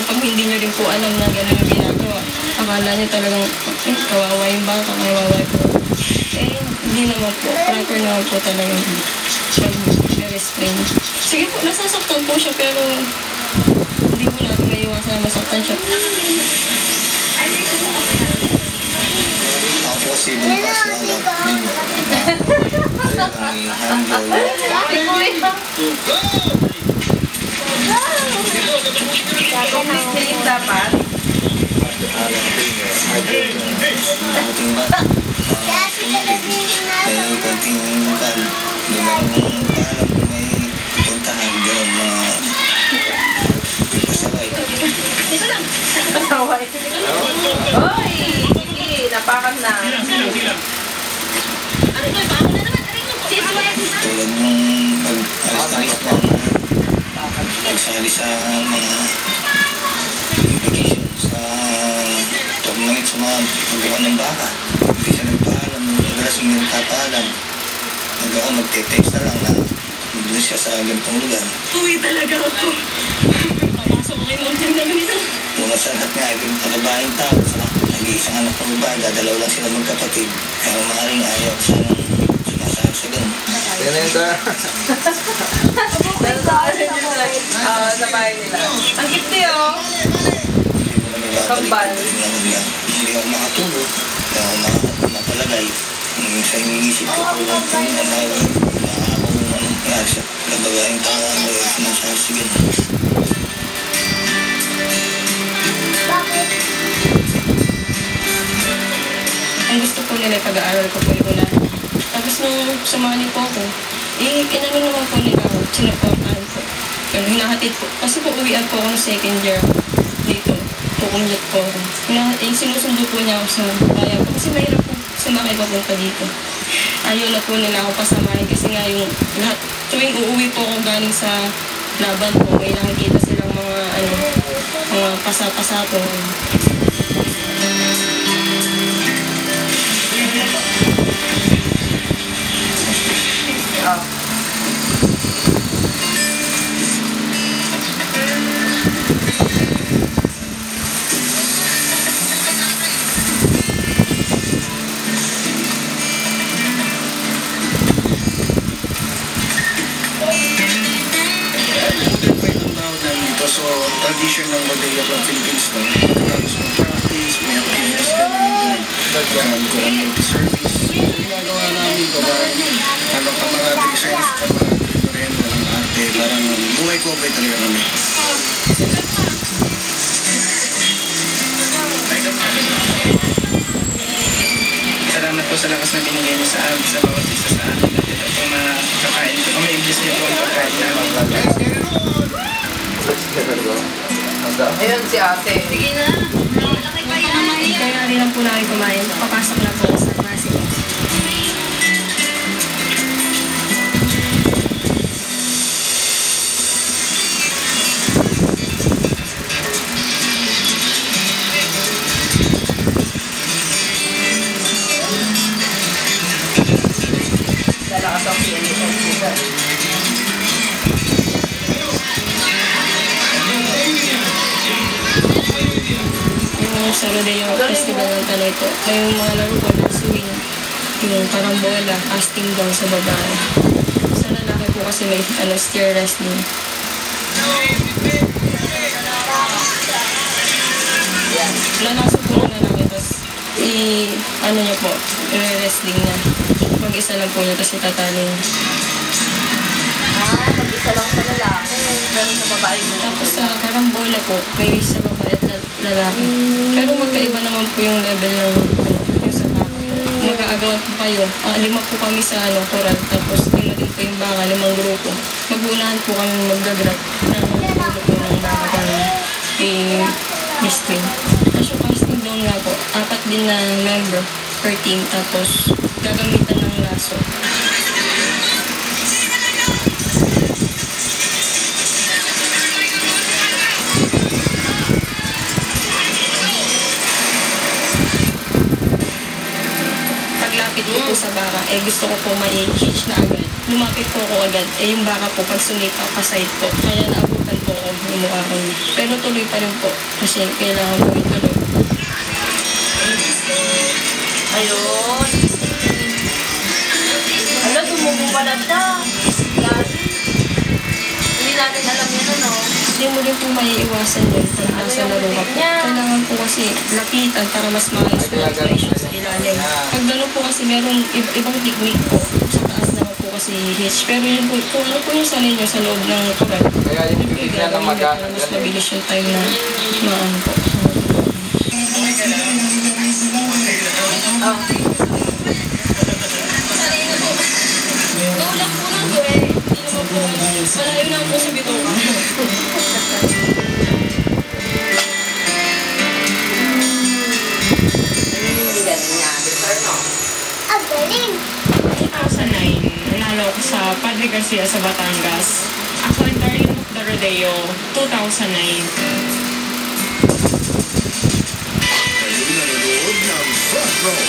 pag hindi nyo rin po alam na gano'n yung ginagawa, akala nyo talagang kawawa yung baka, kawawa po. Eh, hindi naman po. Proper naman po talaga pag-restrain. Sige po, nasasaktan po siya pero hindi po natin may iwasan na masaktan siya. Ako po si Bukas lang lang ninyo. Ang handle. Dapat. Ating ba? Dahil konting kan, hindi marunong paalam kung may puntahan, gano'n mga pasaway. Pasaway. Hoy! Sige, napakan na. Tulad nung pag-alis ng pagsali sa mga vacation sa tournament sa mga paggawa ng baka. Hindi siya nagpaalam, madalas hindi nagpapaalam. Magte-text na lang na doon siya sa ganitong lugar. Uwi talaga ako. Papasok ko kayo ng team na ganito. Muna sa lahat nga, yung panabaing tao, nag-iisang anak ng babae, dadalaw lang sila magkapatid. Kaya maaaring ayaw siya nang sumasahag sa ganun. Yan na yun sa... Sa bahay nila. Ang kiti, oh. Kambal. Hindi ako makatulog, hindi ako mapalagay. Sa iniisip ko kung anong nangyari sa babaeng tao, sumasahag sa ganun. Ang gusto ko nila, pag-aaral ko po yung una. Tapos nung sumali po ako, inano naman po nila ako, sinuportahan po. Pero hinahatid po. Kasi po uwian po ako ng second year dito. Pukumyot po ako. Sinusundo po niya ako sa bayan ko. Kasi mahirap po sumakay papunta dito. Ayaw na po nila ako pasamahin kasi nga yung lahat, tuwing uuwi po ako galing sa laban po, may nakikita silang mga pasapasato. So, tradition ng Bodega ng Philippines na tapos mag-practice, may activities kami, community service. Ginagawa namin ito habang kamarada designers at kamarada rin ng arte, parang buhay ko ba talaga kami. Salamat po sa lakas na binigay niyo sa amin, sa bawat isa sa amin. Ito po na kakain ko. May-iblis niyo po ang pagkain namin. Ayun si ate. Sige na. Kaya rin lang po namin kumain. Papasok na po sa klase. Lalakas ang PNS. Sa Rodeo Festival ng Taloy po, may mga laro po na swing, yung karambola, casting down sa babae. Sa lalaki po kasi may steer wrestling. Lalasa po ng lalaki, tapos niya po, wrestling niya. Pag-isa lang po niya, tapos itatali niya. Mag-isa lang sa lalaki. Ganun sa babae mo. Tapos sa karambola po, may isa babae at lalaki. Pero magkaiba naman po yung level ng yung sa baka. Mag-aagawan po kayo. 5 po kami sa koral. Tapos 5 din po yung baka, 5 grupo. Magunahan po kami mag-grab ng ulo po ng baka para i-wrestling. Tapos yung casting down nga po, 4 din na member per team. Tapos gagamitan ng laso. Paglapit ko po sa baka, gusto ko po ma-hitch na agad. Lumapit po ako agad, yung baka po pag sumita pa side po. Kaya naabutan po ako yung mukha ko. Pero tuloy pa rin po. Kasi kailangan po ituloy. Ayun. Ala, tumubo pala siya. Lagi. Hindi natin alam yun, ano? Hindi mo rin po maiiwasan yun kung nasa laro ka po. Kailangan po kasi lapitan para mas maayos na operation sa ilalim. Pag gano'n po kasi meron ibang technique po. Sa taas naman po kasi hitch. Pero yun po, kung ano po yung sanay nyo sa loob ng kagat, Kaya yung yun po yung bibigyan ng gagawin nyo maga. para mas mabilis yung time na maano po. Tulak po lang po eh. Hindi naman po. Malayo lang po sa bituka. Agaling! 2009, nanalo ako sa Padre Garcia sa Batangas. Ako ang Darlene of the Rodeo, 2009. Kayo nanonood ng Front Row.